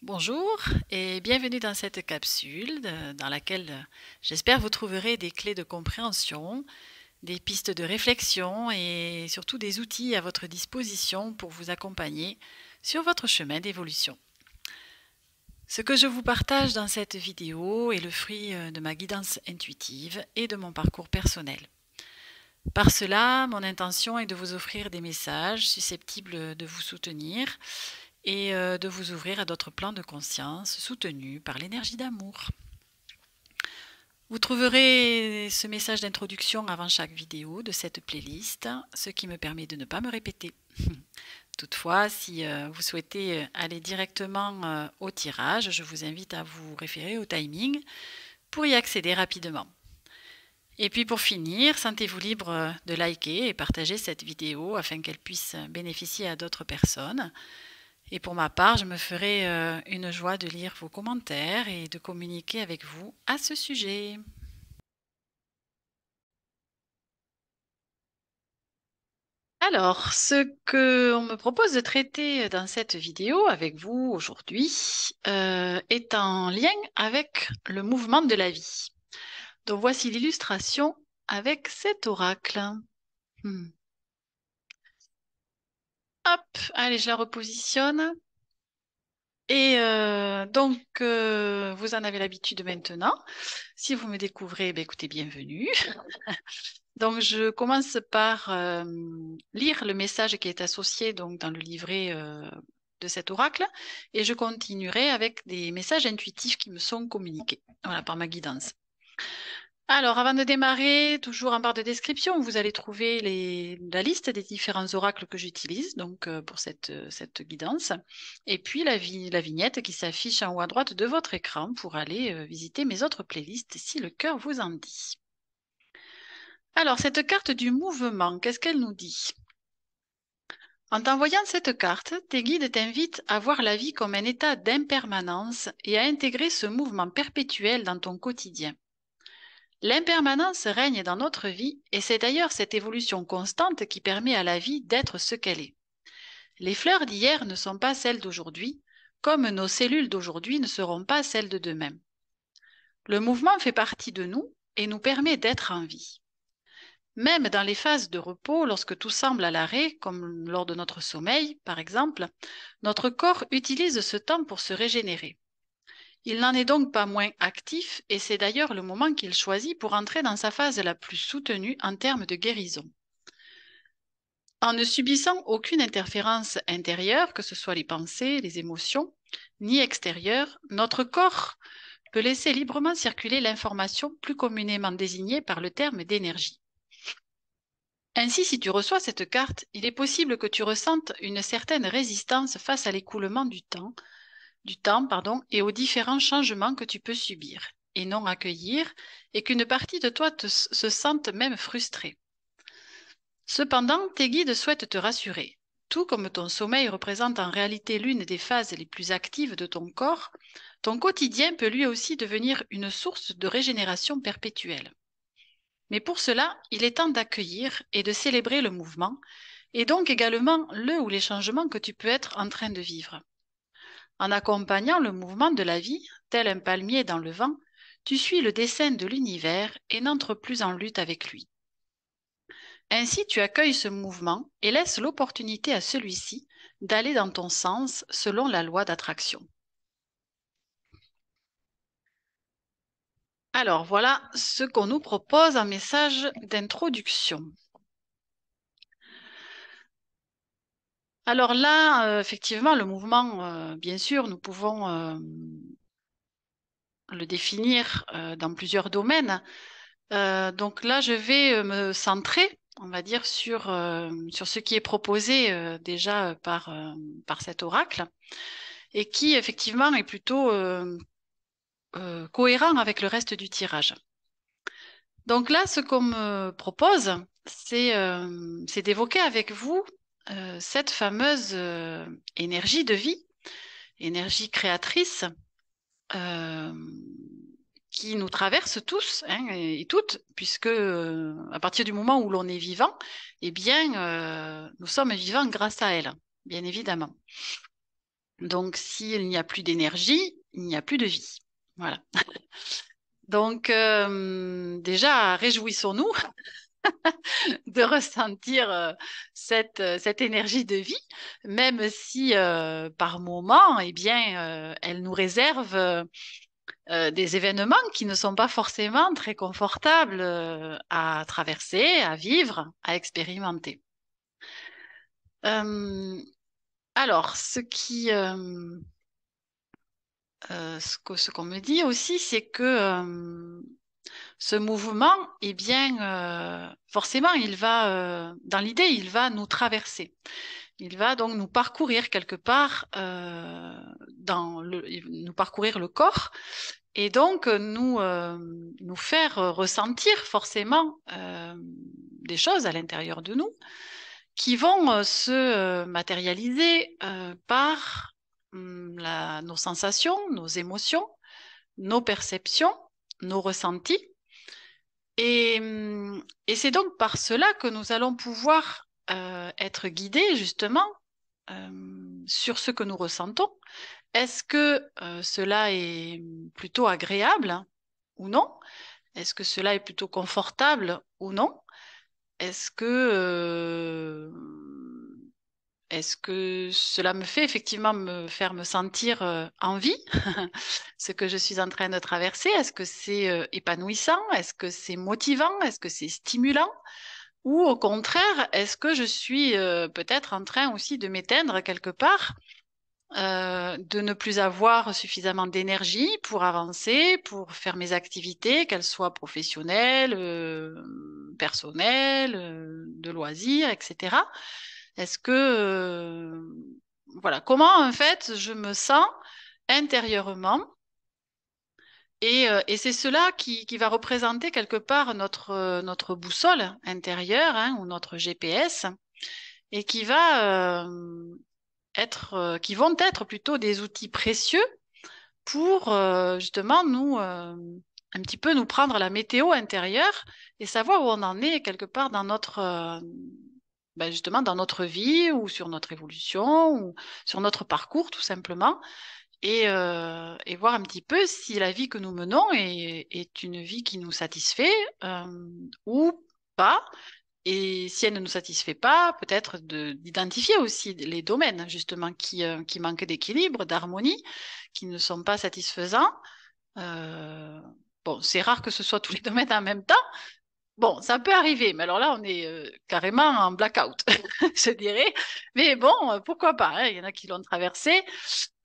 Bonjour et bienvenue dans cette capsule dans laquelle j'espère vous trouverez des clés de compréhension, des pistes de réflexion et surtout des outils à votre disposition pour vous accompagner sur votre chemin d'évolution. Ce que je vous partage dans cette vidéo est le fruit de ma guidance intuitive et de mon parcours personnel. Par cela, mon intention est de vous offrir des messages susceptibles de vous soutenir et de vous ouvrir à d'autres plans de conscience soutenus par l'énergie d'amour. Vous trouverez ce message d'introduction avant chaque vidéo de cette playlist, ce qui me permet de ne pas me répéter. Toutefois, si vous souhaitez aller directement au tirage, je vous invite à vous référer au timing pour y accéder rapidement. Et puis pour finir, sentez-vous libre de liker et partager cette vidéo afin qu'elle puisse bénéficier à d'autres personnes. Et pour ma part, je me ferai une joie de lire vos commentaires et de communiquer avec vous à ce sujet. Alors, ce que on me propose de traiter dans cette vidéo avec vous aujourd'hui est en lien avec le mouvement de la vie. Donc voici l'illustration avec cet oracle. Hmm. Hop, allez, je la repositionne. Et vous en avez l'habitude maintenant. Si vous me découvrez, ben, écoutez, bienvenue. Donc, je commence par lire le message qui est associé donc, dans le livret de cet oracle et je continuerai avec des messages intuitifs qui me sont communiqués voilà, par ma guidance. Alors, avant de démarrer, toujours en barre de description, vous allez trouver la liste des différents oracles que j'utilise donc pour cette guidance. Et puis la vignette qui s'affiche en haut à droite de votre écran pour aller visiter mes autres playlists si le cœur vous en dit. Alors, cette carte du mouvement, qu'est-ce qu'elle nous dit? En t'envoyant cette carte, tes guides t'invitent à voir la vie comme un état d'impermanence et à intégrer ce mouvement perpétuel dans ton quotidien. L'impermanence règne dans notre vie et c'est d'ailleurs cette évolution constante qui permet à la vie d'être ce qu'elle est. Les fleurs d'hier ne sont pas celles d'aujourd'hui, comme nos cellules d'aujourd'hui ne seront pas celles de demain. Le mouvement fait partie de nous et nous permet d'être en vie. Même dans les phases de repos, lorsque tout semble à l'arrêt, comme lors de notre sommeil par exemple, notre corps utilise ce temps pour se régénérer. Il n'en est donc pas moins actif et c'est d'ailleurs le moment qu'il choisit pour entrer dans sa phase la plus soutenue en termes de guérison. En ne subissant aucune interférence intérieure, que ce soit les pensées, les émotions, ni extérieure, notre corps peut laisser librement circuler l'information plus communément désignée par le terme d'énergie. Ainsi, si tu reçois cette carte, il est possible que tu ressentes une certaine résistance face à l'écoulement du temps, et aux différents changements que tu peux subir et non accueillir, et qu'une partie de toi se sente même frustrée. Cependant, tes guides souhaitent te rassurer. Tout comme ton sommeil représente en réalité l'une des phases les plus actives de ton corps, ton quotidien peut lui aussi devenir une source de régénération perpétuelle. Mais pour cela, il est temps d'accueillir et de célébrer le mouvement, et donc également le ou les changements que tu peux être en train de vivre. En accompagnant le mouvement de la vie, tel un palmier dans le vent, tu suis le dessein de l'univers et n'entres plus en lutte avec lui. Ainsi, tu accueilles ce mouvement et laisses l'opportunité à celui-ci d'aller dans ton sens selon la loi d'attraction. Alors voilà ce qu'on nous propose en message d'introduction. Alors là, effectivement, le mouvement, bien sûr, nous pouvons le définir dans plusieurs domaines. Donc là, je vais me centrer, on va dire, sur ce qui est proposé déjà par cet oracle et qui, effectivement, est plutôt cohérent avec le reste du tirage. Donc là, ce qu'on me propose, c'est d'évoquer avec vous cette fameuse énergie de vie, énergie créatrice, euh, qui nous traverse tous hein, et toutes, puisque à partir du moment où l'on est vivant, eh bien, nous sommes vivants grâce à elle, bien évidemment. Donc, s'il n'y a plus d'énergie, il n'y a plus de vie. Voilà. Donc, déjà, réjouissons-nous de ressentir cette énergie de vie, même si par moment, eh bien, elle nous réserve des événements qui ne sont pas forcément très confortables à traverser, à vivre, à expérimenter. Euh, alors, ce qu'on me dit aussi, c'est que ce mouvement, eh bien, forcément, dans l'idée, il va nous traverser. Il va donc nous parcourir quelque part, nous parcourir le corps et donc nous faire ressentir forcément des choses à l'intérieur de nous qui vont se matérialiser par nos sensations, nos émotions, nos perceptions, nos ressentis. Et c'est donc par cela que nous allons pouvoir être guidés justement sur ce que nous ressentons. Est-ce que cela est plutôt agréable ou non? Est-ce que cela est plutôt confortable ou non? Est-ce que, euh, est-ce que cela me fait effectivement me faire me sentir en vie, ce que je suis en train de traverser? Est-ce que c'est épanouissant? Est-ce que c'est motivant? Est-ce que c'est stimulant? Ou au contraire, est-ce que je suis peut-être en train aussi de m'éteindre quelque part, de ne plus avoir suffisamment d'énergie pour avancer, pour faire mes activités, qu'elles soient professionnelles, personnelles, de loisirs, etc. Est-ce que, voilà, comment en fait je me sens intérieurement et c'est cela qui va représenter quelque part notre boussole intérieure hein, ou notre GPS et qui vont être plutôt des outils précieux pour justement un petit peu nous prendre la météo intérieure et savoir où on en est quelque part dans justement dans notre vie ou sur notre évolution ou sur notre parcours tout simplement et voir un petit peu si la vie que nous menons est une vie qui nous satisfait ou pas. Et si elle ne nous satisfait pas, peut-être d'identifier aussi les domaines justement qui manquent d'équilibre, d'harmonie, qui ne sont pas satisfaisants. Euh, bon, c'est rare que ce soit tous les domaines en même temps. Bon, ça peut arriver, mais alors là, on est carrément en blackout, je dirais. Mais bon, pourquoi pas, hein, il y en a qui l'ont traversé.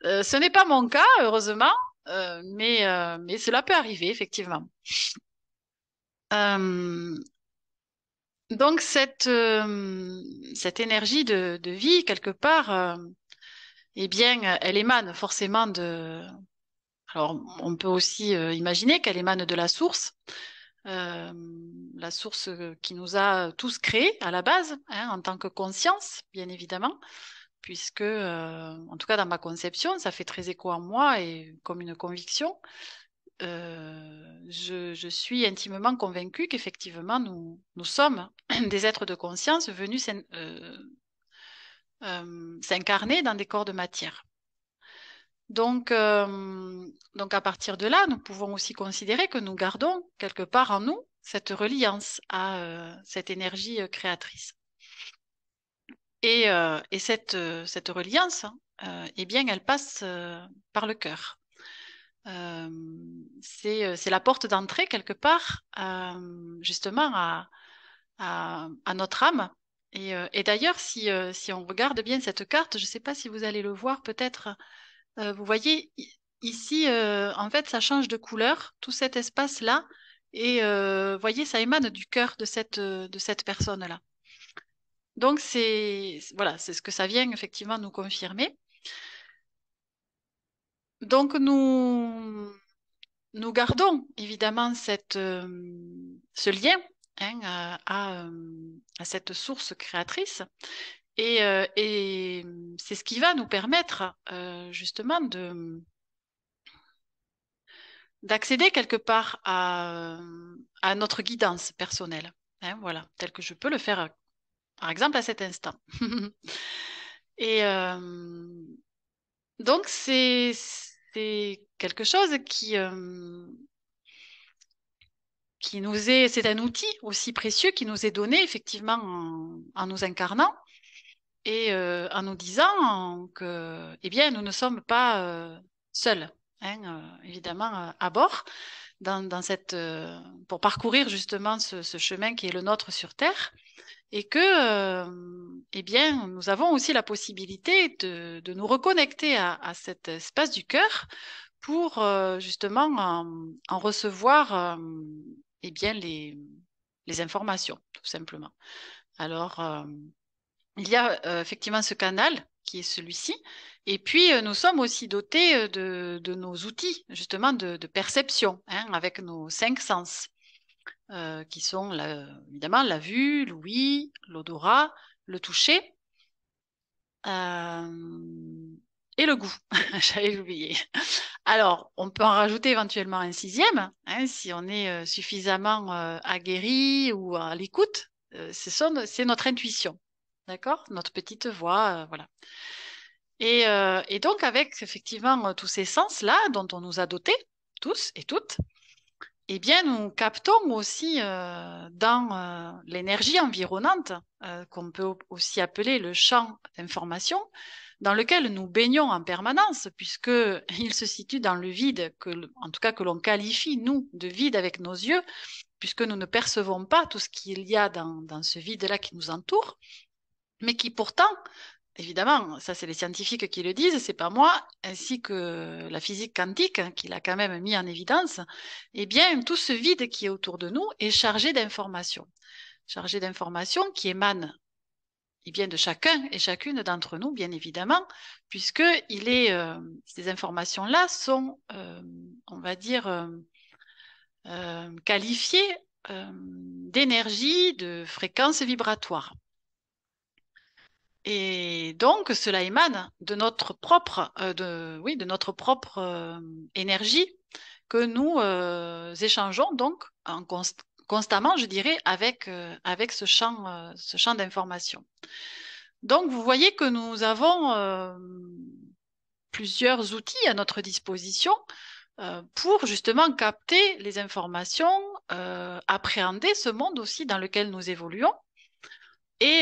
Ce n'est pas mon cas, heureusement, mais cela peut arriver, effectivement. Euh, donc, cette énergie de vie, quelque part, eh bien, elle émane forcément de... Alors, on peut aussi imaginer qu'elle émane de euh, la source qui nous a tous créés à la base, hein, en tant que conscience, bien évidemment, puisque, en tout cas dans ma conception, ça fait très écho en moi et comme une conviction. Je suis intimement convaincue qu'effectivement, nous sommes des êtres de conscience venus s'incarner dans des corps de matière. Donc, à partir de là, nous pouvons aussi considérer que nous gardons quelque part en nous cette reliance à cette énergie créatrice. Et cette reliance, eh bien, elle passe par le cœur. Euh, c'est la porte d'entrée quelque part, justement, à notre âme. Et d'ailleurs, si on regarde bien cette carte, je ne sais pas si vous allez le voir peut-être. Vous voyez, ici, en fait, ça change de couleur, tout cet espace-là. Et vous voyez, ça émane du cœur de cette personne-là. Donc, voilà, c'est ce que ça vient effectivement nous confirmer. Donc, nous gardons évidemment ce lien hein, à cette source créatrice. Et c'est ce qui va nous permettre justement d'accéder quelque part à notre guidance personnelle. Hein, voilà, tel que je peux le faire, par exemple, à cet instant. Et Donc, c'est quelque chose qui nous est, c'est un outil aussi précieux qui nous est donné effectivement en nous incarnant et en nous disant que, eh bien, nous ne sommes pas seuls, hein, évidemment, à bord dans cette, pour parcourir justement ce chemin qui est le nôtre sur Terre et que, eh bien, nous avons aussi la possibilité de nous reconnecter à cet espace du cœur pour justement en recevoir eh bien, les informations, tout simplement. Alors, il y a effectivement ce canal qui est celui-ci, et puis nous sommes aussi dotés de nos outils, justement, de perception, hein, avec nos cinq sens, qui sont évidemment la vue, l'ouïe, l'odorat, le toucher et le goût. J'avais oublié. Alors, on peut en rajouter éventuellement un sixième, hein, si on est suffisamment aguerri ou à l'écoute. C'est notre intuition, d'accord? Notre petite voix, voilà. Et donc, avec effectivement tous ces sens-là dont on nous a dotés, tous et toutes, eh bien, nous captons aussi dans l'énergie environnante, qu'on peut aussi appeler le champ d'information, dans lequel nous baignons en permanence, puisqu'il se situe dans le vide, en tout cas que l'on qualifie, nous, de vide avec nos yeux, puisque nous ne percevons pas tout ce qu'il y a dans ce vide-là qui nous entoure, mais qui pourtant, évidemment, ça c'est les scientifiques qui le disent, c'est pas moi, ainsi que la physique quantique, hein, qui l'a quand même mis en évidence, eh bien, tout ce vide qui est autour de nous est chargé d'informations qui émanent eh bien, de chacun et chacune d'entre nous, bien évidemment, puisque ces informations-là sont, on va dire, qualifiées d'énergie, de fréquence vibratoire. Et donc, cela émane de notre propre énergie que nous échangeons donc constamment, je dirais, avec ce champ d'information. Donc, vous voyez que nous avons plusieurs outils à notre disposition pour justement capter les informations, appréhender ce monde aussi dans lequel nous évoluons et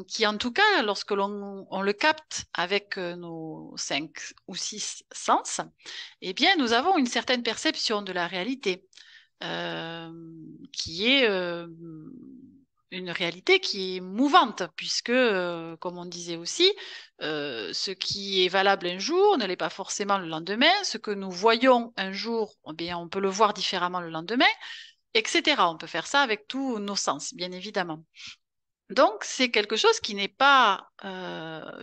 qui, en tout cas, lorsque on le capte avec nos cinq ou six sens, eh bien, nous avons une certaine perception de la réalité, euh, qui est une réalité qui est mouvante, puisque, comme on disait aussi, ce qui est valable un jour ne l'est pas forcément le lendemain. Ce que nous voyons un jour, eh bien, on peut le voir différemment le lendemain, etc. On peut faire ça avec tous nos sens, bien évidemment. Donc, c'est quelque chose qui n'est pas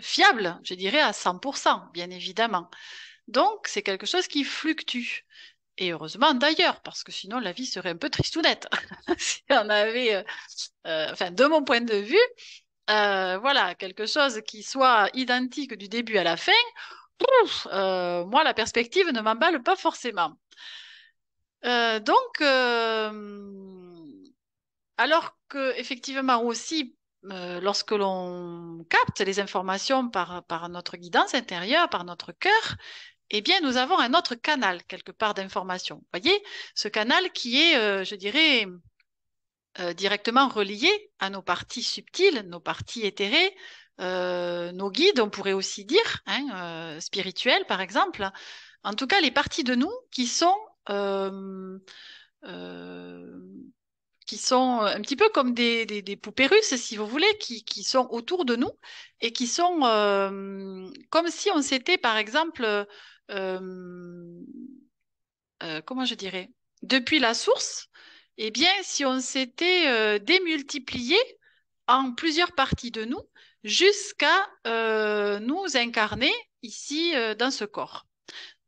fiable, je dirais, à 100%, bien évidemment. Donc, c'est quelque chose qui fluctue. Et heureusement d'ailleurs, parce que sinon la vie serait un peu tristounette. Si on avait, enfin, de mon point de vue, voilà, quelque chose qui soit identique du début à la fin, moi, la perspective ne m'emballe pas forcément. Donc, alors que effectivement aussi, lorsque l'on capte les informations par notre guidance intérieure, par notre cœur, eh bien, nous avons un autre canal quelque part d'information. Vous voyez, ce canal qui est, je dirais, directement relié à nos parties subtiles, nos parties éthérées, nos guides, on pourrait aussi dire, hein, spirituels par exemple. En tout cas, les parties de nous euh, euh, qui sont un petit peu comme des poupées russes, si vous voulez, qui sont autour de nous et qui sont comme si on s'était, par exemple, comment je dirais, depuis la source, eh bien, si on s'était démultiplié en plusieurs parties de nous jusqu'à nous incarner ici dans ce corps.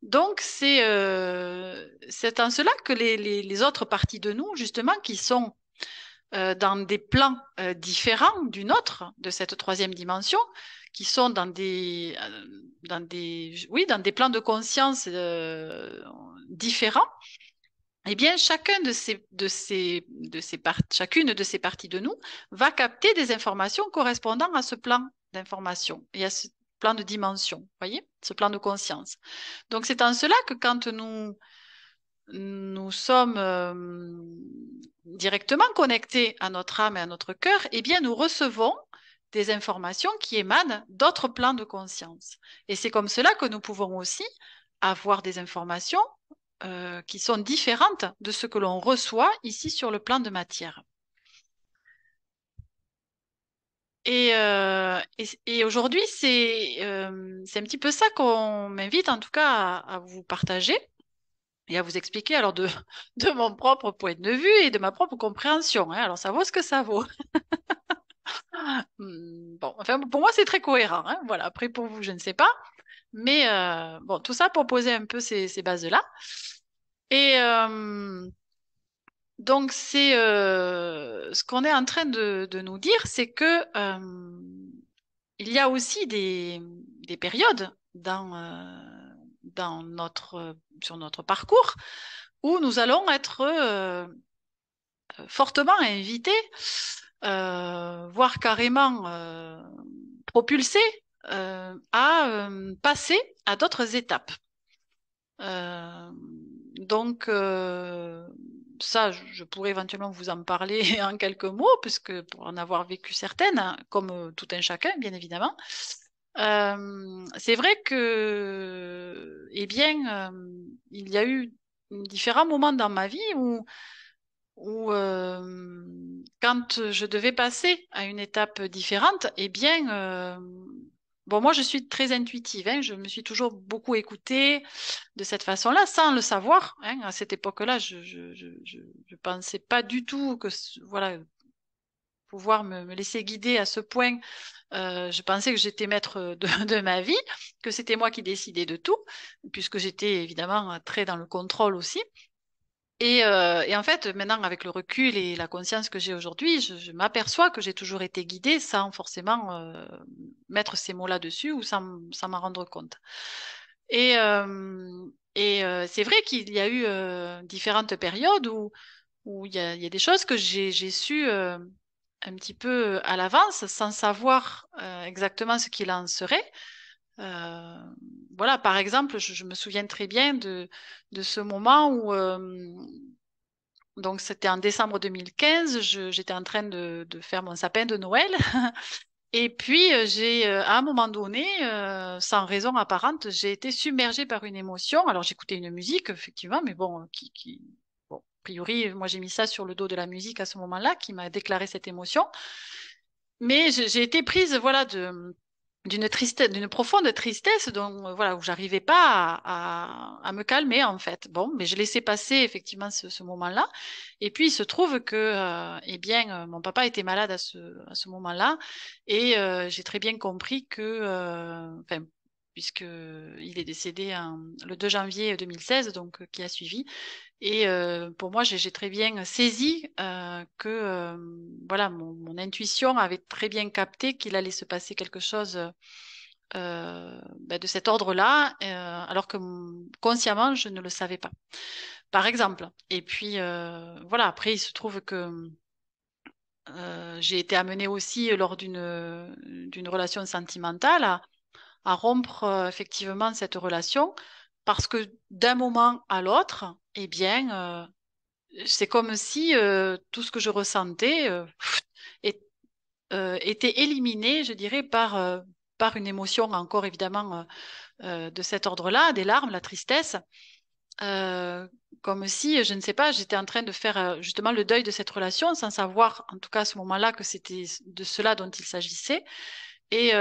Donc, c'est en cela que les autres parties de nous, justement, qui sont dans des plans différents du nôtre, de cette troisième dimension, qui sont oui, dans des plans de conscience différents, eh bien, chacune de ces parties de nous va capter des informations correspondant à ce plan d'information et à plan de dimension, vous voyez, ce plan de conscience. Donc c'est en cela que quand nous sommes directement connectés à notre âme et à notre cœur, eh bien nous recevons des informations qui émanent d'autres plans de conscience. Et c'est comme cela que nous pouvons aussi avoir des informations qui sont différentes de ce que l'on reçoit ici sur le plan de matière. Et aujourd'hui, c'est un petit peu ça qu'on m'invite en tout cas à vous partager et à vous expliquer alors de mon propre point de vue et de ma propre compréhension, hein. Alors ça vaut ce que ça vaut. Bon, enfin pour moi c'est très cohérent, hein. Voilà. Après pour vous, je ne sais pas. Mais bon, tout ça pour poser un peu ces bases-là. Et donc c'est ce qu'on est en train de nous dire, c'est que il y a aussi des périodes sur notre parcours où nous allons être fortement invités, voire carrément propulsés à passer à d'autres étapes. Euh, donc, ça, je pourrais éventuellement vous en parler en quelques mots, puisque pour en avoir vécu certaines, hein, comme tout un chacun, bien évidemment. C'est vrai que, eh bien, il y a eu différents moments dans ma vie où quand je devais passer à une étape différente, eh bien, bon, moi, je suis très intuitive, hein, je me suis toujours beaucoup écoutée de cette façon-là, sans le savoir, hein. À cette époque-là, je pensais pas du tout que, voilà, pouvoir me laisser guider à ce point. Je pensais que j'étais maître de ma vie, que c'était moi qui décidais de tout, puisque j'étais évidemment très dans le contrôle aussi. Et en fait, maintenant, avec le recul et la conscience que j'ai aujourd'hui, je m'aperçois que j'ai toujours été guidée sans forcément mettre ces mots là-dessus ou sans m'en rendre compte. Et c'est vrai qu'il y a eu différentes périodes où il y a des choses que j'ai su un petit peu à l'avance sans savoir exactement ce qu'il en serait. Euh, voilà, par exemple, je me souviens très bien de ce moment où donc, c'était en décembre 2015. J'étais en train de faire mon sapin de Noël. Et puis, à un moment donné, sans raison apparente, j'ai été submergée par une émotion. Alors, j'écoutais une musique, effectivement, mais bon, bon, a priori, moi, j'ai mis ça sur le dos de la musique à ce moment-là, qui m'a déclaré cette émotion. Mais j'ai été prise, voilà, d'une tristesse, d'une profonde tristesse, donc voilà, où j'arrivais pas à me calmer en fait. Bon, mais je laissais passer effectivement ce moment-là. Et puis il se trouve que, eh bien, mon papa était malade à ce moment-là, et j'ai très bien compris que, enfin, puisque il est décédé le 2 janvier 2016, donc qui a suivi. Et pour moi, j'ai très bien saisi que voilà, mon intuition avait très bien capté qu'il allait se passer quelque chose de cet ordre-là, alors que consciemment, je ne le savais pas. Par exemple. Et puis voilà, après, il se trouve que j'ai été amenée aussi lors d'une relation sentimentale à rompre effectivement cette relation parce que d'un moment à l'autre, eh bien, c'est comme si tout ce que je ressentais est- était éliminé, je dirais, par une émotion encore évidemment de cet ordre-là, des larmes, la tristesse, euh, comme si, je ne sais pas, j'étais en train de faire justement le deuil de cette relation sans savoir, en tout cas à ce moment-là, que c'était de cela dont il s'agissait. Et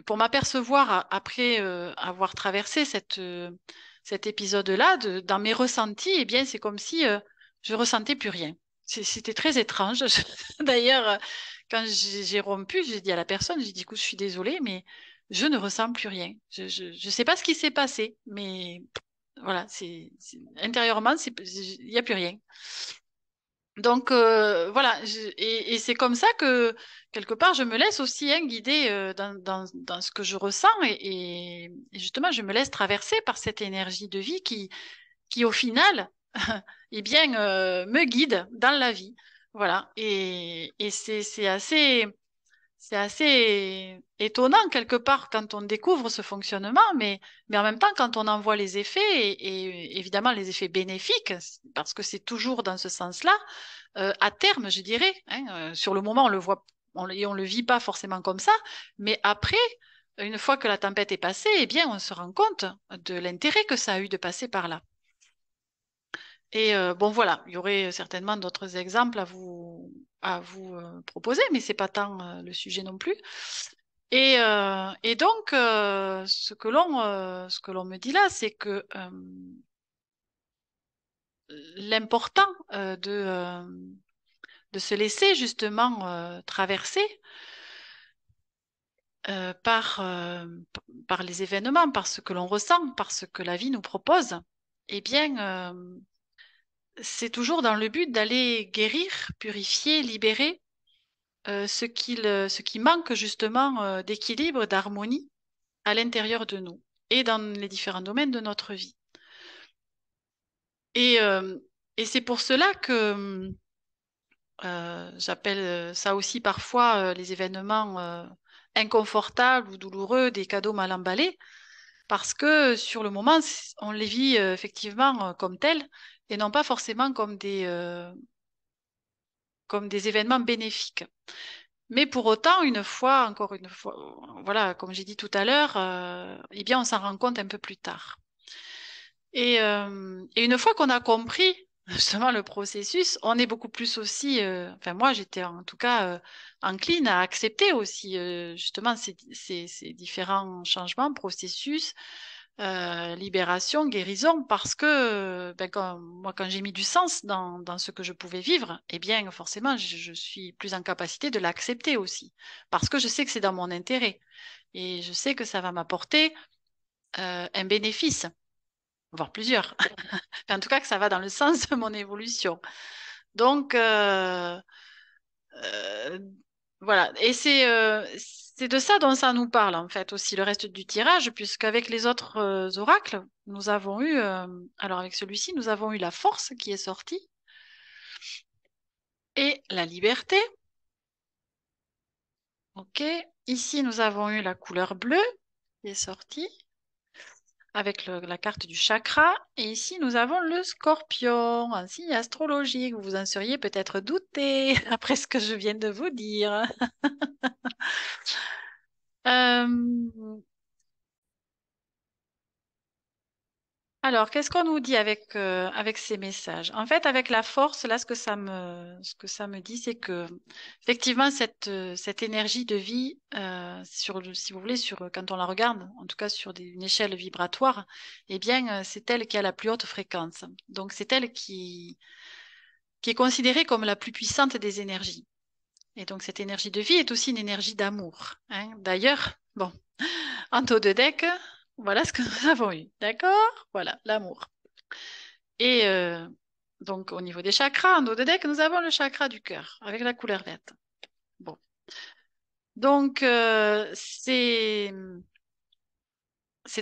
pour m'apercevoir, après avoir traversé cet épisode-là, dans mes ressentis, eh bien, c'est comme si je ressentais plus rien. C'était très étrange. D'ailleurs, quand j'ai rompu, j'ai dit à la personne, j'ai dit, écoute, je suis désolée, mais je ne ressens plus rien. Je sais pas ce qui s'est passé, mais voilà, intérieurement, il n'y a plus rien. Donc voilà, et c'est comme ça que quelque part je me laisse aussi hein, guider dans ce que je ressens et justement je me laisse traverser par cette énergie de vie qui au final eh bien me guide dans la vie. Voilà, et c'est c'est assez étonnant quelque part quand on découvre ce fonctionnement, mais en même temps, quand on en voit les effets, et évidemment les effets bénéfiques, parce que c'est toujours dans ce sens-là, à terme, je dirais, hein, sur le moment, on le voit, et on le vit pas forcément comme ça, mais après, une fois que la tempête est passée, eh bien, on se rend compte de l'intérêt que ça a eu de passer par là. Et bon, voilà, il y aurait certainement d'autres exemples à vous proposer, mais c'est pas tant le sujet non plus. Et donc, ce que l'on me dit là, c'est que l'important de se laisser justement traverser par les événements, par ce que l'on ressent, par ce que la vie nous propose, eh bien, c'est toujours dans le but d'aller guérir, purifier, libérer ce qui manque justement d'équilibre, d'harmonie à l'intérieur de nous et dans les différents domaines de notre vie. Et, euh, et c'est pour cela que j'appelle ça aussi parfois les événements inconfortables ou douloureux, des cadeaux mal emballés, parce que sur le moment, on les vit effectivement comme tels et non pas forcément comme des événements bénéfiques. Mais pour autant, encore une fois, voilà, comme j'ai dit tout à l'heure, eh bien, on s'en rend compte un peu plus tard. Et une fois qu'on a compris justement le processus, on est beaucoup plus aussi, enfin moi j'étais en tout cas encline à accepter aussi justement ces différents changements, processus, libération, guérison, parce que ben, quand j'ai mis du sens dans ce que je pouvais vivre, eh bien forcément je suis plus en capacité de l'accepter aussi, parce que je sais que c'est dans mon intérêt et je sais que ça va m'apporter un bénéfice, voire plusieurs. En tout cas, que ça va dans le sens de mon évolution. Donc, euh, voilà. Et c'est de ça dont ça nous parle, en fait, aussi le reste du tirage, puisqu'avec les autres oracles, nous avons eu, alors avec celui-ci, nous avons eu la force qui est sortie et la liberté. OK. Ici, nous avons eu la couleur bleue qui est sortie avec la carte du chakra. Et ici, nous avons le scorpion, un signe astrologique. Vous vous en seriez peut-être douté après ce que je viens de vous dire. Euh, alors, qu'est-ce qu'on nous dit avec ces messages? En fait, avec la force, là, ce que ça me dit, c'est que, effectivement, cette énergie de vie, si vous voulez, quand on la regarde, en tout cas sur une échelle vibratoire, eh bien, c'est elle qui a la plus haute fréquence. Donc, c'est elle qui est considérée comme la plus puissante des énergies. Et donc, cette énergie de vie est aussi une énergie d'amour, hein. D'ailleurs, bon, en taux de deck, voilà ce que nous avons eu. D'accord? Voilà, l'amour. Et donc, au niveau des chakras, en dos de deck, nous avons le chakra du cœur avec la couleur verte. Bon. Donc, c'est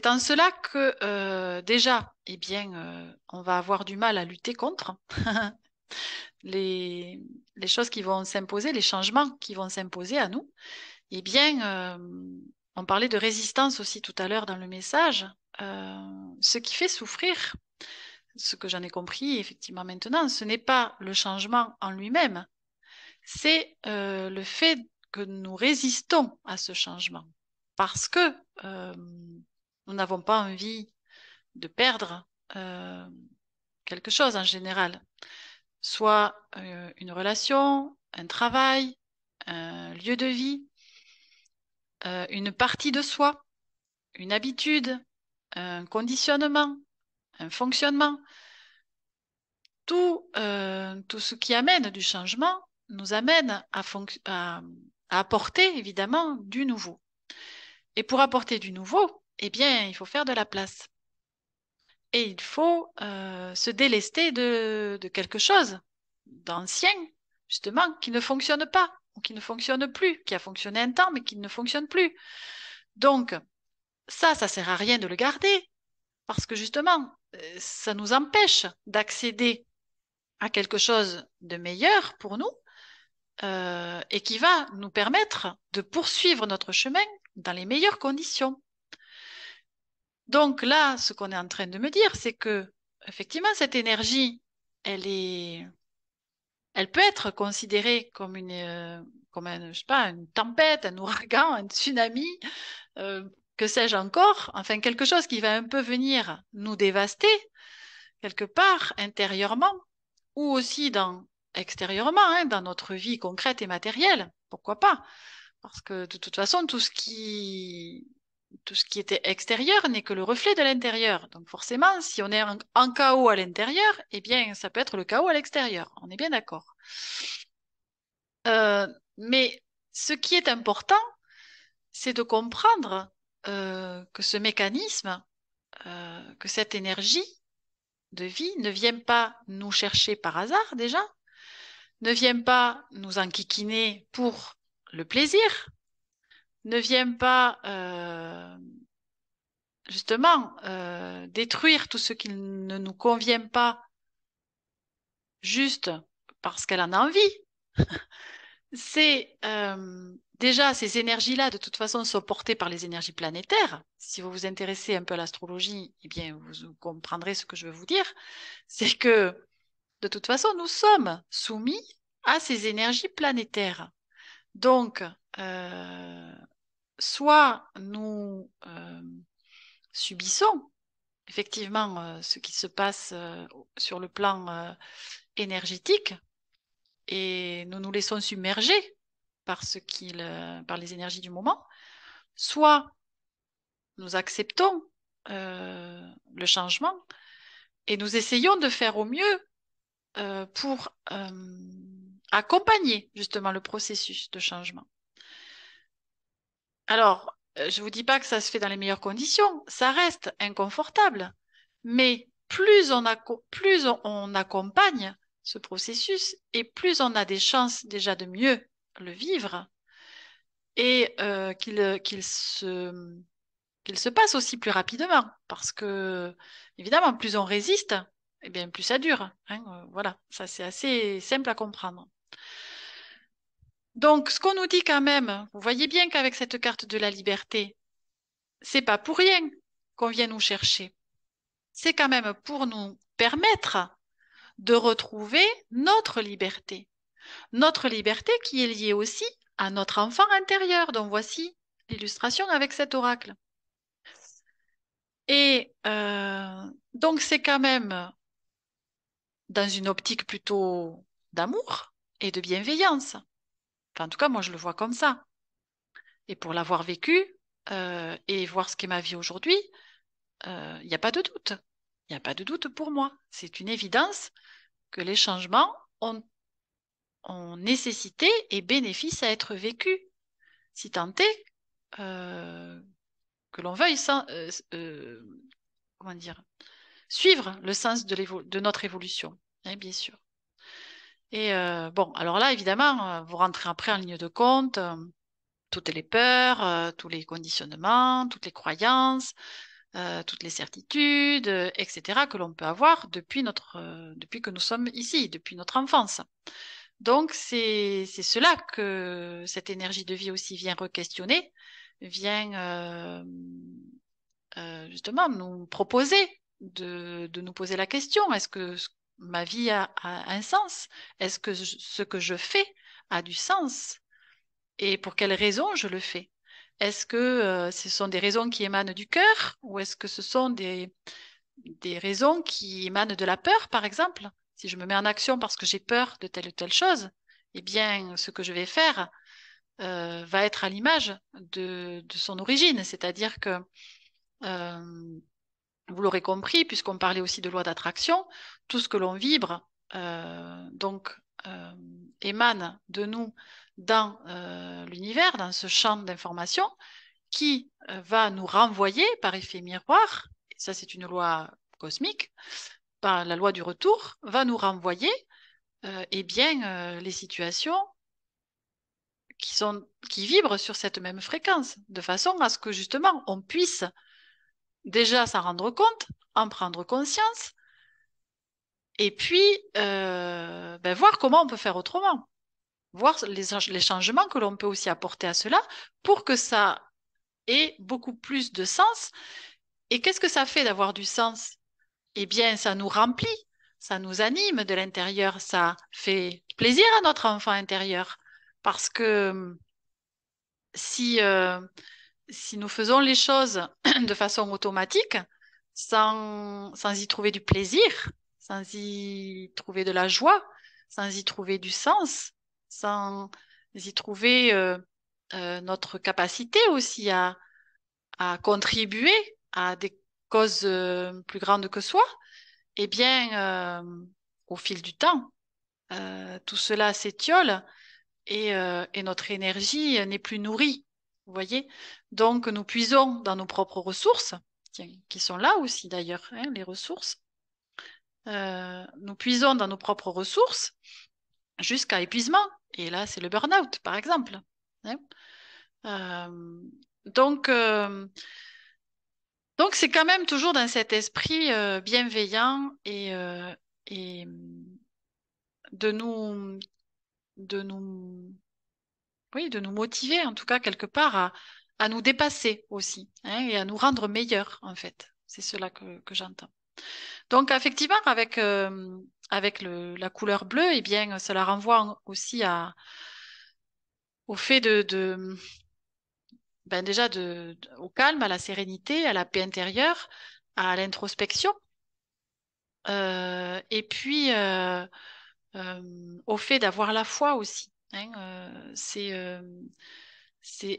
en cela que déjà, eh bien, on va avoir du mal à lutter contre les, les choses qui vont s'imposer, les changements qui vont s'imposer à nous. Eh bien, on parlait de résistance aussi tout à l'heure dans le message. Euh, Ce qui fait souffrir, ce que j'en ai compris effectivement maintenant, ce n'est pas le changement en lui-même, c'est le fait que nous résistons à ce changement. Parce que euh, nous n'avons pas envie de perdre euh, quelque chose en général, soit une relation, un travail, un lieu de vie, une partie de soi, une habitude, un conditionnement, un fonctionnement. Tout ce qui amène du changement nous amène à apporter évidemment du nouveau. Et pour apporter du nouveau, eh bien, il faut faire de la place. Et il faut se délester de quelque chose d'ancien, justement, qui ne fonctionne pas, ou qui ne fonctionne plus, qui a fonctionné un temps, mais qui ne fonctionne plus. Donc, ça sert à rien de le garder, parce que justement, ça nous empêche d'accéder à quelque chose de meilleur pour nous, et qui va nous permettre de poursuivre notre chemin dans les meilleures conditions. Donc là, ce qu'on est en train de me dire, c'est que effectivement, cette énergie, elle est, elle peut être considérée comme je sais pas, une tempête, un ouragan, un tsunami, que sais-je encore, enfin quelque chose qui va un peu venir nous dévaster quelque part intérieurement ou aussi extérieurement, hein, dans notre vie concrète et matérielle. Pourquoi pas? Parce que de toute façon, tout ce qui était extérieur n'est que le reflet de l'intérieur. Donc forcément, si on est en chaos à l'intérieur, eh bien, ça peut être le chaos à l'extérieur. On est bien d'accord. Mais ce qui est important, c'est de comprendre que ce mécanisme, que cette énergie de vie ne vient pas nous chercher par hasard déjà, ne vient pas nous enquiquiner pour le plaisir, ne vient pas justement détruire tout ce qui ne nous convient pas juste parce qu'elle en a envie. C'est déjà ces énergies-là, de toute façon, sont portées par les énergies planétaires. Si vous vous intéressez un peu à l'astrologie, eh bien, vous comprendrez ce que je veux vous dire. C'est que, de toute façon, nous sommes soumis à ces énergies planétaires. Donc, euh, soit nous subissons effectivement ce qui se passe sur le plan énergétique et nous nous laissons submerger par les énergies du moment, soit nous acceptons le changement et nous essayons de faire au mieux pour accompagner justement le processus de changement. Alors, je ne vous dis pas que ça se fait dans les meilleures conditions, ça reste inconfortable, mais plus on accompagne ce processus et plus on a des chances déjà de mieux le vivre et qu'il se passe aussi plus rapidement parce que, évidemment, plus on résiste, eh bien, plus ça dure, hein, voilà, ça c'est assez simple à comprendre. Donc, ce qu'on nous dit quand même, vous voyez bien qu'avec cette carte de la liberté, c'est pas pour rien qu'on vient nous chercher. C'est quand même pour nous permettre de retrouver notre liberté. Notre liberté qui est liée aussi à notre enfant intérieur. Donc voici l'illustration avec cet oracle. Et donc c'est quand même dans une optique plutôt d'amour et de bienveillance. Enfin, en tout cas, moi je le vois comme ça. Et pour l'avoir vécu et voir ce qu'est ma vie aujourd'hui, il n'y a pas de doute. Il n'y a pas de doute pour moi. C'est une évidence que les changements ont nécessité et bénéfice à être vécus, si tant est que l'on veuille comment dire, suivre le sens de notre évolution, hein, bien sûr. Et bon, alors là, évidemment, vous rentrez après en ligne de compte toutes les peurs, tous les conditionnements, toutes les croyances, toutes les certitudes, etc., que l'on peut avoir depuis que nous sommes ici, depuis notre enfance. Donc, c'est cela que cette énergie de vie aussi vient re-questionner, vient justement nous proposer de nous poser la question, est-ce que ma vie a un sens? Est-ce que ce que je fais a du sens? Et pour quelles raisons je le fais? Est-ce que ce sont des raisons qui émanent du cœur ou est-ce que ce sont des raisons qui émanent de la peur, par exemple? Si je me mets en action parce que j'ai peur de telle ou telle chose, eh bien, ce que je vais faire va être à l'image de son origine, c'est-à-dire que euh, vous l'aurez compris, puisqu'on parlait aussi de loi d'attraction, tout ce que l'on vibre donc euh, émane de nous dans l'univers, dans ce champ d'information, qui va nous renvoyer par effet miroir, et ça c'est une loi cosmique, par la loi du retour, va nous renvoyer eh bien, les situations qui vibrent sur cette même fréquence, de façon à ce que justement on puisse déjà s'en rendre compte, en prendre conscience, et puis ben, voir comment on peut faire autrement. voir les changements que l'on peut aussi apporter à cela pour que ça ait beaucoup plus de sens. Et qu'est-ce que ça fait d'avoir du sens? Eh bien, ça nous remplit, ça nous anime de l'intérieur, ça fait plaisir à notre enfant intérieur. Parce que si, si nous faisons les choses de façon automatique, sans y trouver du plaisir, sans y trouver de la joie, sans y trouver du sens, sans y trouver notre capacité aussi à contribuer à des causes plus grandes que soi, eh bien, au fil du temps, tout cela s'étiole et notre énergie n'est plus nourrie. Vous voyez? Donc, nous puisons dans nos propres ressources, tiens, qui sont là aussi d'ailleurs, hein, les ressources. Nous puisons dans nos propres ressources jusqu'à épuisement. Et là, c'est le burn-out, par exemple. Hein. Euh, donc, euh, donc, c'est quand même toujours dans cet esprit bienveillant et de nous, de nous oui, de nous motiver en tout cas quelque part à nous dépasser aussi, hein, et à nous rendre meilleurs en fait. C'est cela que j'entends. Donc effectivement, avec la couleur bleue, eh bien, cela renvoie aussi au fait ben déjà au calme, à la sérénité, à la paix intérieure, à l'introspection, et puis au fait d'avoir la foi aussi. Hein, c'est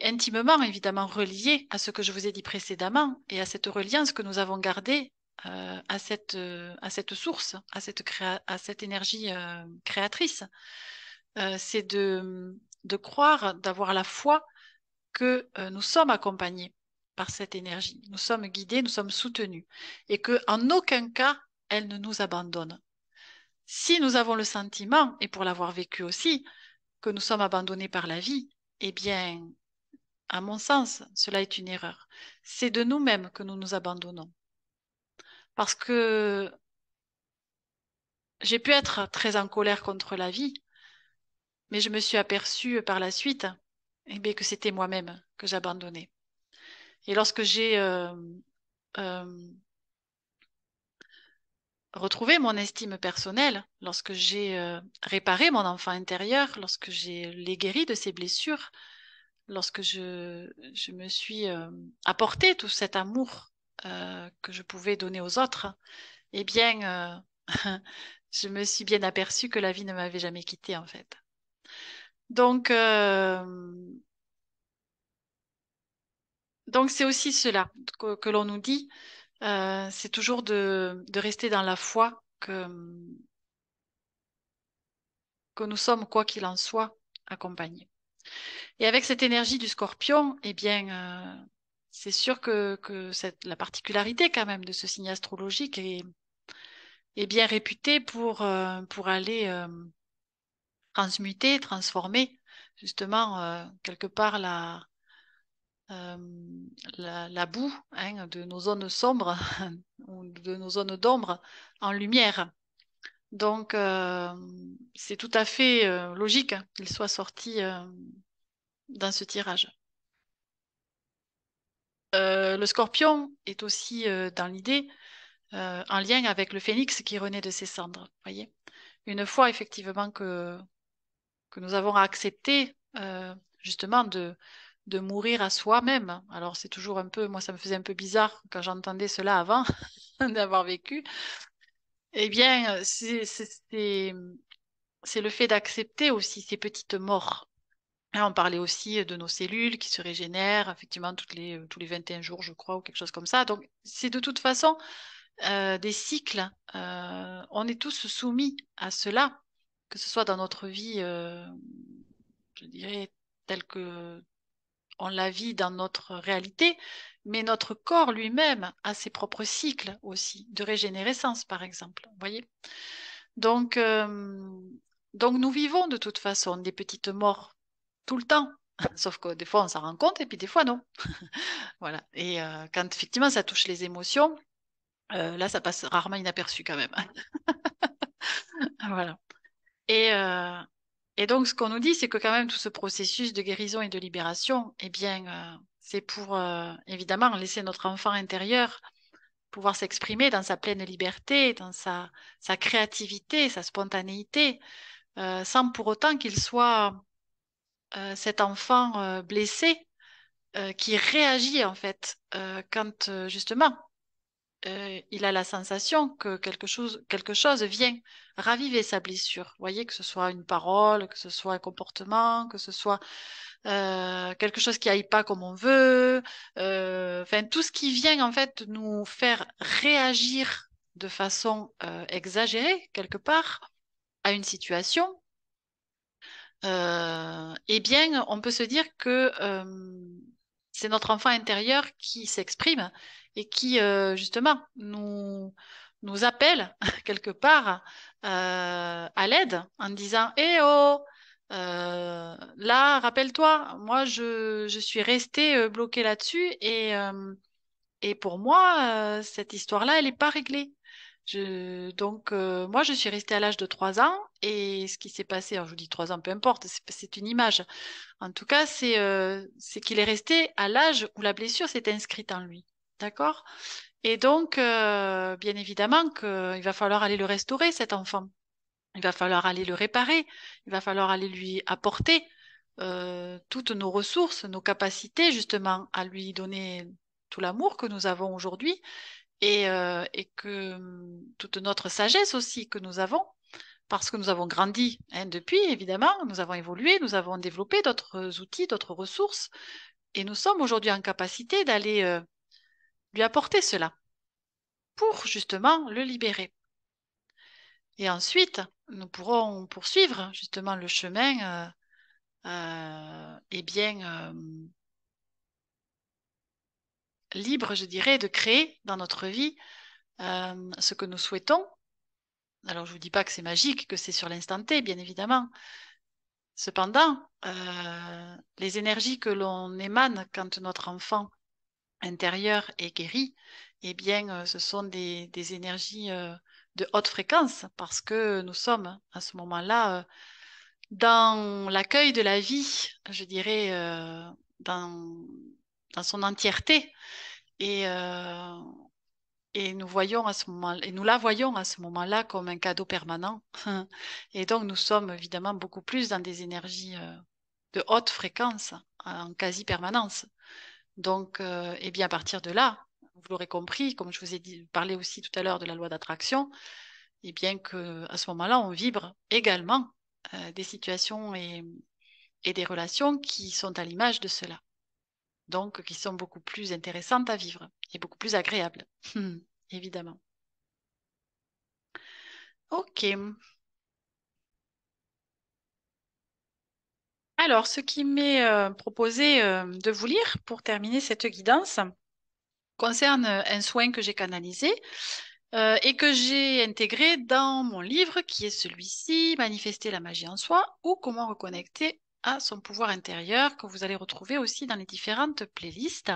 intimement, évidemment, relié à ce que je vous ai dit précédemment et à cette reliance que nous avons gardée à cette source, à cette énergie créatrice. C'est de croire, d'avoir la foi que nous sommes accompagnés par cette énergie. Nous sommes guidés, nous sommes soutenus et que en aucun cas, elle ne nous abandonne. Si nous avons le sentiment, et pour l'avoir vécu aussi, que nous sommes abandonnés par la vie, eh bien, à mon sens, cela est une erreur. C'est de nous-mêmes que nous nous abandonnons. Parce que j'ai pu être très en colère contre la vie, mais je me suis aperçue par la suite eh bien, que c'était moi-même que j'abandonnais. Et lorsque j'ai euh, retrouvé mon estime personnelle, lorsque j'ai réparé mon enfant intérieur, lorsque j'ai les guéri de ses blessures, lorsque je me suis apporté tout cet amour que je pouvais donner aux autres, eh bien, je me suis bien aperçue que la vie ne m'avait jamais quittée, en fait. Donc, euh, donc c'est aussi cela que l'on nous dit, c'est toujours de rester dans la foi que nous sommes, quoi qu'il en soit, accompagnés. Et avec cette énergie du scorpion, eh bien, c'est sûr que la particularité quand même de ce signe astrologique est bien réputée pour aller transmuter, transformer justement quelque part euh, la boue hein, de nos zones sombres ou de nos zones d'ombre en lumière. Donc, c'est tout à fait logique hein, qu'il soit sorti dans ce tirage. Le scorpion est aussi dans l'idée en lien avec le phénix qui renaît de ses cendres. Voyez? Une fois effectivement que nous avons accepté justement de mourir à soi-même. Alors c'est toujours un peu, moi ça me faisait un peu bizarre quand j'entendais cela avant d'avoir vécu. Eh bien, c'est le fait d'accepter aussi ces petites morts. Là, on parlait aussi de nos cellules qui se régénèrent, effectivement, tous les 21 jours, je crois, ou quelque chose comme ça. Donc, c'est de toute façon des cycles. On est tous soumis à cela, que ce soit dans notre vie, je dirais, telle que on la vit dans notre réalité, mais notre corps lui-même a ses propres cycles aussi, de régénérescence, par exemple. Vous voyez? Donc, donc, nous vivons de toute façon des petites morts tout le temps. Sauf que des fois, on s'en rend compte et puis des fois, non. Voilà. Et quand effectivement ça touche les émotions, là, ça passe rarement inaperçu quand même. Voilà. Et, euh, Et donc, ce qu'on nous dit, c'est que quand même tout ce processus de guérison et de libération, eh bien, c'est pour évidemment laisser notre enfant intérieur pouvoir s'exprimer dans sa pleine liberté, dans sa créativité, sa spontanéité, sans pour autant qu'il soit cet enfant blessé qui réagit en fait quand justement il a la sensation que quelque chose vient raviver sa blessure. Vous voyez, que ce soit une parole, que ce soit un comportement, que ce soit quelque chose qui aille pas comme on veut, enfin tout ce qui vient en fait nous faire réagir de façon exagérée quelque part à une situation, eh bien on peut se dire que c'est notre enfant intérieur qui s'exprime et qui justement nous appelle quelque part à l'aide en disant eh oh là, rappelle-toi, moi je suis restée bloquée là-dessus et pour moi, cette histoire-là, elle n'est pas réglée. Donc, moi, je suis restée à l'âge de 3 ans et ce qui s'est passé, alors je vous dis 3 ans, peu importe, c'est une image. En tout cas, c'est qu'il est resté à l'âge où la blessure s'est inscrite en lui. D'accord? Et donc, bien évidemment qu'il va falloir aller le restaurer, cet enfant. Il va falloir aller le réparer, il va falloir aller lui apporter toutes nos ressources, nos capacités justement à lui donner tout l'amour que nous avons aujourd'hui et que toute notre sagesse aussi que nous avons, parce que nous avons grandi hein, depuis, évidemment, nous avons évolué, nous avons développé d'autres outils, d'autres ressources, et nous sommes aujourd'hui en capacité d'aller lui apporter cela pour justement le libérer. Et ensuite, nous pourrons poursuivre justement le chemin eh bien, libre, je dirais, de créer dans notre vie ce que nous souhaitons. Alors, je ne vous dis pas que c'est magique, que c'est sur l'instant T, bien évidemment. Cependant, les énergies que l'on émane quand notre enfant intérieur est guéri, eh bien, ce sont des énergies de haute fréquence parce que nous sommes à ce moment-là dans l'accueil de la vie, je dirais, dans son entièreté. Et, euh, et nous voyons à ce moment, et nous la voyons à ce moment-là comme un cadeau permanent. Et donc, nous sommes évidemment beaucoup plus dans des énergies de haute fréquence, en quasi-permanence. Donc, et bien à partir de là, vous l'aurez compris, comme je vous ai dit, parlé aussi tout à l'heure de la loi d'attraction, et bien que à ce moment-là, on vibre également des situations et des relations qui sont à l'image de cela. Donc, qui sont beaucoup plus intéressantes à vivre et beaucoup plus agréables, évidemment. Ok. Alors, ce qui m'est proposé de vous lire pour terminer cette guidance concerne un soin que j'ai canalisé et que j'ai intégré dans mon livre qui est celui-ci, Manifester la magie en soi ou comment reconnecter à son pouvoir intérieur que vous allez retrouver aussi dans les différentes playlists.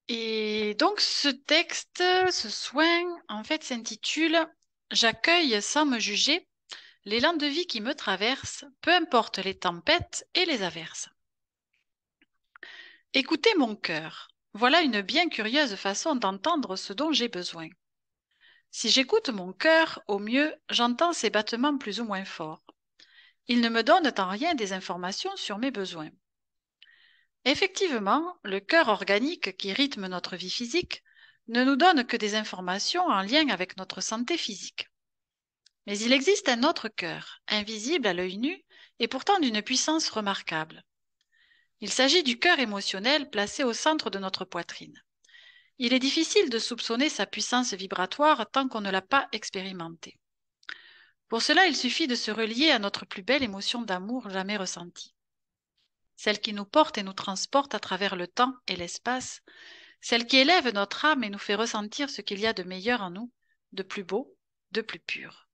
Et donc ce texte, ce soin, en fait, s'intitule J'accueille sans me juger l'élan de vie qui me traverse, peu importe les tempêtes et les averses. Écoutez mon cœur. Voilà une bien curieuse façon d'entendre ce dont j'ai besoin. Si j'écoute mon cœur, au mieux, j'entends ses battements plus ou moins forts. Ils ne me donnent en rien des informations sur mes besoins. Effectivement, le cœur organique qui rythme notre vie physique ne nous donne que des informations en lien avec notre santé physique. Mais il existe un autre cœur, invisible à l'œil nu et pourtant d'une puissance remarquable. Il s'agit du cœur émotionnel placé au centre de notre poitrine. Il est difficile de soupçonner sa puissance vibratoire tant qu'on ne l'a pas expérimenté. Pour cela, il suffit de se relier à notre plus belle émotion d'amour jamais ressentie. Celle qui nous porte et nous transporte à travers le temps et l'espace, celle qui élève notre âme et nous fait ressentir ce qu'il y a de meilleur en nous, de plus beau, de plus pur.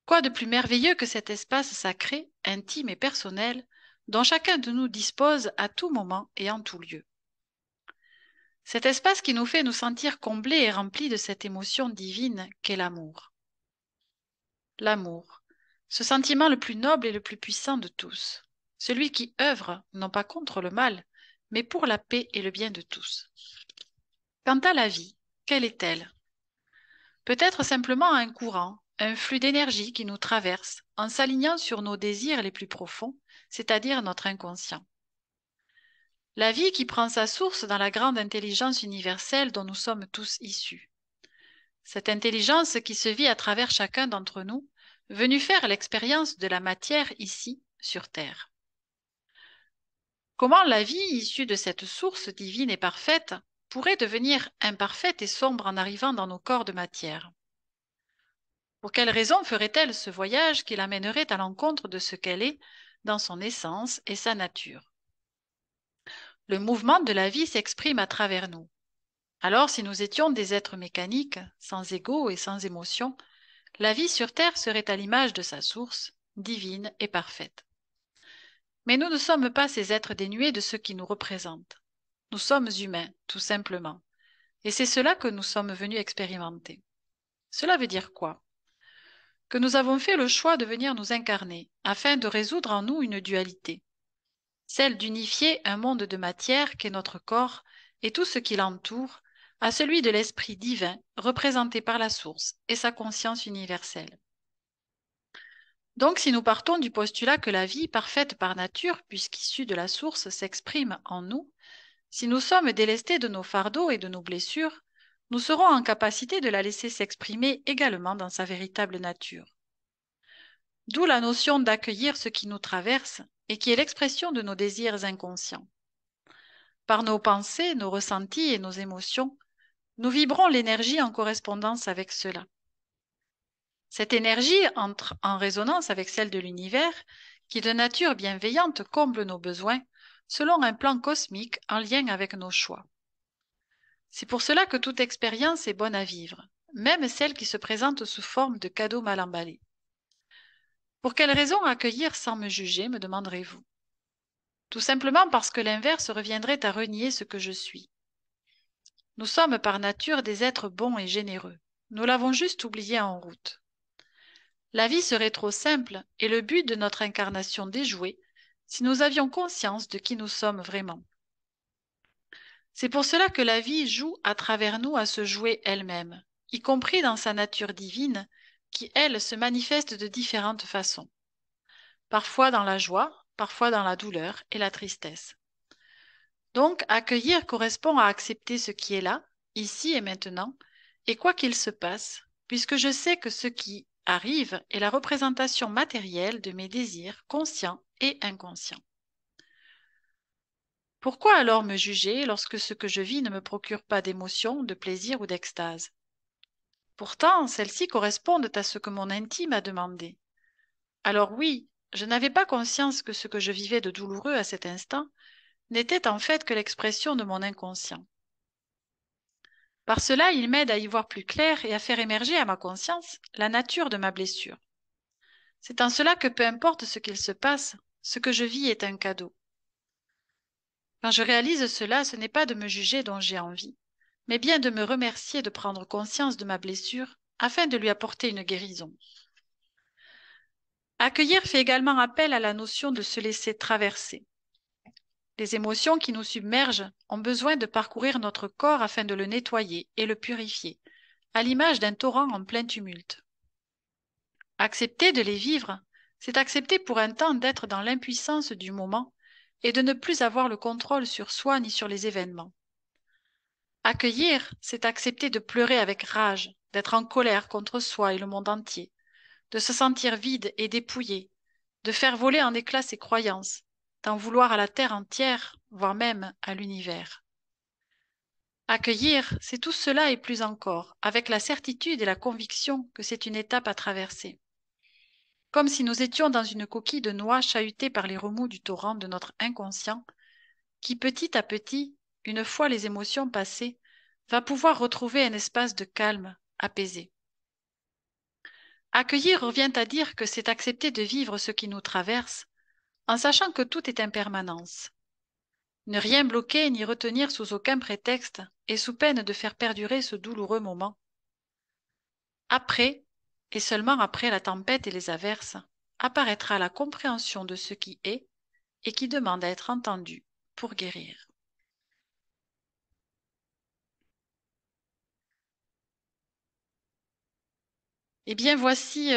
Quoi de plus merveilleux que cet espace sacré, intime et personnel, dont chacun de nous dispose à tout moment et en tout lieu. Cet espace qui nous fait nous sentir comblés et remplis de cette émotion divine qu'est l'amour. L'amour, ce sentiment le plus noble et le plus puissant de tous, celui qui œuvre non pas contre le mal, mais pour la paix et le bien de tous. Quant à la vie, quelle est-elle? Peut-être simplement un courant, un flux d'énergie qui nous traverse en s'alignant sur nos désirs les plus profonds, c'est-à-dire notre inconscient. La vie qui prend sa source dans la grande intelligence universelle dont nous sommes tous issus. Cette intelligence qui se vit à travers chacun d'entre nous, venu faire l'expérience de la matière ici, sur Terre. Comment la vie issue de cette source divine et parfaite pourrait devenir imparfaite et sombre en arrivant dans nos corps de matière? Pour quelle raison ferait-elle ce voyage qui l'amènerait à l'encontre de ce qu'elle est dans son essence et sa nature? Le mouvement de la vie s'exprime à travers nous. Alors, si nous étions des êtres mécaniques, sans ego et sans émotion, la vie sur Terre serait à l'image de sa source, divine et parfaite. Mais nous ne sommes pas ces êtres dénués de ce qui nous représente. Nous sommes humains, tout simplement. Et c'est cela que nous sommes venus expérimenter. Cela veut dire quoi? Que nous avons fait le choix de venir nous incarner, afin de résoudre en nous une dualité, celle d'unifier un monde de matière qu'est notre corps et tout ce qui l'entoure, à celui de l'esprit divin représenté par la source et sa conscience universelle. Donc, si nous partons du postulat que la vie, parfaite par nature, puisqu'issue de la source, s'exprime en nous, si nous sommes délestés de nos fardeaux et de nos blessures, nous serons en capacité de la laisser s'exprimer également dans sa véritable nature. D'où la notion d'accueillir ce qui nous traverse et qui est l'expression de nos désirs inconscients. Par nos pensées, nos ressentis et nos émotions, nous vibrons l'énergie en correspondance avec cela. Cette énergie entre en résonance avec celle de l'univers qui, de nature bienveillante, comble nos besoins selon un plan cosmique en lien avec nos choix. C'est pour cela que toute expérience est bonne à vivre, même celle qui se présente sous forme de cadeaux mal emballés. Pour quelle raison accueillir sans me juger, me demanderez-vous? Tout simplement parce que l'inverse reviendrait à renier ce que je suis. Nous sommes par nature des êtres bons et généreux. Nous l'avons juste oublié en route. La vie serait trop simple et le but de notre incarnation déjoué si nous avions conscience de qui nous sommes vraiment. C'est pour cela que la vie joue à travers nous à se jouer elle-même, y compris dans sa nature divine, qui, elle, se manifeste de différentes façons. Parfois dans la joie, parfois dans la douleur et la tristesse. Donc, accueillir correspond à accepter ce qui est là, ici et maintenant, et quoi qu'il se passe, puisque je sais que ce qui arrive est la représentation matérielle de mes désirs conscients et inconscients. Pourquoi alors me juger lorsque ce que je vis ne me procure pas d'émotion, de plaisir ou d'extase? Pourtant, celles-ci correspondent à ce que mon intime a demandé. Alors oui, je n'avais pas conscience que ce que je vivais de douloureux à cet instant n'était en fait que l'expression de mon inconscient. Par cela, il m'aide à y voir plus clair et à faire émerger à ma conscience la nature de ma blessure. C'est en cela que peu importe ce qu'il se passe, ce que je vis est un cadeau. Quand je réalise cela, ce n'est pas de me juger dont j'ai envie, mais bien de me remercier de prendre conscience de ma blessure afin de lui apporter une guérison. Accueillir fait également appel à la notion de se laisser traverser. Les émotions qui nous submergent ont besoin de parcourir notre corps afin de le nettoyer et le purifier, à l'image d'un torrent en plein tumulte. Accepter de les vivre, c'est accepter pour un temps d'être dans l'impuissance du moment et de ne plus avoir le contrôle sur soi ni sur les événements. Accueillir, c'est accepter de pleurer avec rage, d'être en colère contre soi et le monde entier, de se sentir vide et dépouillé, de faire voler en éclats ses croyances, d'en vouloir à la terre entière, voire même à l'univers. Accueillir, c'est tout cela et plus encore, avec la certitude et la conviction que c'est une étape à traverser. Comme si nous étions dans une coquille de noix chahutée par les remous du torrent de notre inconscient, qui petit à petit, une fois les émotions passées, va pouvoir retrouver un espace de calme, apaisé. Accueillir revient à dire que c'est accepter de vivre ce qui nous traverse, en sachant que tout est impermanence. Ne rien bloquer ni retenir sous aucun prétexte et sous peine de faire perdurer ce douloureux moment. Après, et seulement après la tempête et les averses, apparaîtra la compréhension de ce qui est et qui demande à être entendu pour guérir. Eh bien, voici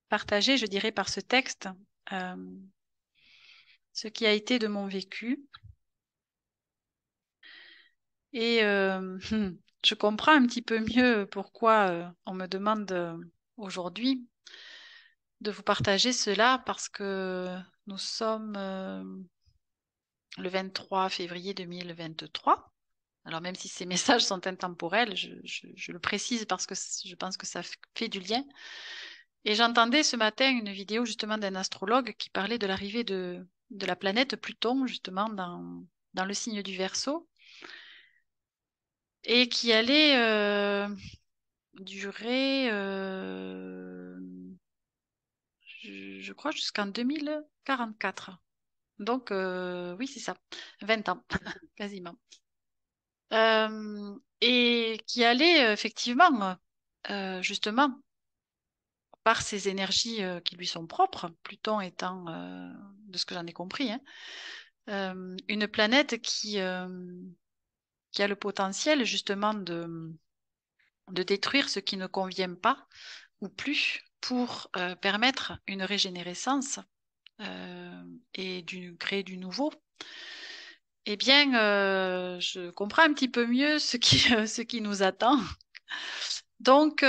partagé, je dirais, par ce texte, euh, ce qui a été de mon vécu. Et je comprends un petit peu mieux pourquoi on me demande aujourd'hui de vous partager cela, parce que nous sommes le 23 février 2023. Alors même si ces messages sont intemporels, je le précise parce que je pense que ça fait du lien. Et j'entendais ce matin une vidéo justement d'un astrologue qui parlait de l'arrivée de la planète Pluton justement dans le signe du Verseau et qui allait durer, je crois, jusqu'en 2044. Donc oui, c'est ça, 20 ans quasiment. Et qui allait effectivement, justement, par ses énergies qui lui sont propres, Pluton étant, de ce que j'en ai compris, hein, une planète qui a le potentiel justement de détruire ce qui ne convient pas ou plus pour permettre une régénérescence et créer du nouveau. Eh bien, je comprends un petit peu mieux ce qui nous attend. Donc,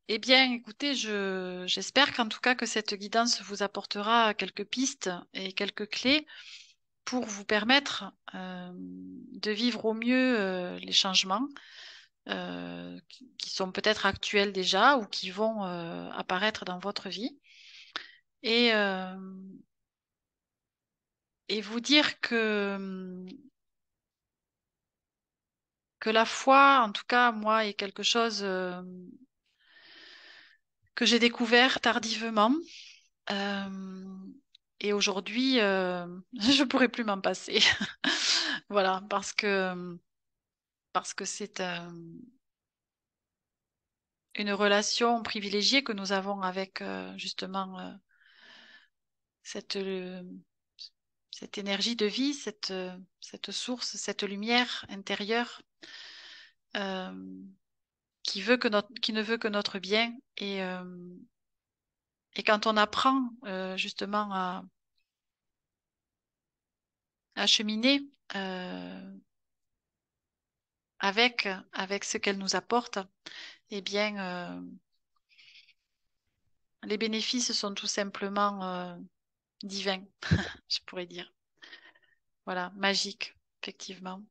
eh bien, écoutez, j'espère qu'en tout cas que cette guidance vous apportera quelques pistes et quelques clés pour vous permettre de vivre au mieux les changements qui sont peut-être actuels déjà ou qui vont apparaître dans votre vie. Et, euh, et vous dire que la foi, en tout cas, moi, est quelque chose que j'ai découvert tardivement. Euh, et aujourd'hui, je pourrais plus m'en passer. Voilà, parce que c'est une relation privilégiée que nous avons avec justement cette, cette énergie de vie, cette source, cette lumière intérieure euh, qui ne veut que notre bien. Et quand on apprend justement à cheminer avec ce qu'elle nous apporte, eh bien, les bénéfices sont tout simplement divins, je pourrais dire. Voilà, magiques, effectivement.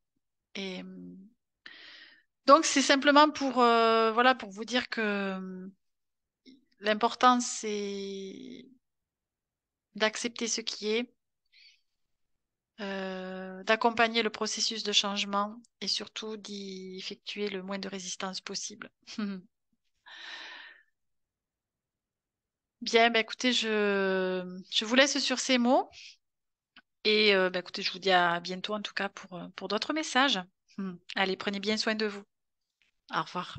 Et donc, c'est simplement pour, voilà, pour vous dire que l'important, c'est d'accepter ce qui est, d'accompagner le processus de changement et surtout d'y effectuer le moins de résistance possible. Bien, bah, écoutez, je vous laisse sur ces mots et bah, écoutez, je vous dis à bientôt en tout cas pour d'autres messages. Allez, prenez bien soin de vous. Au revoir.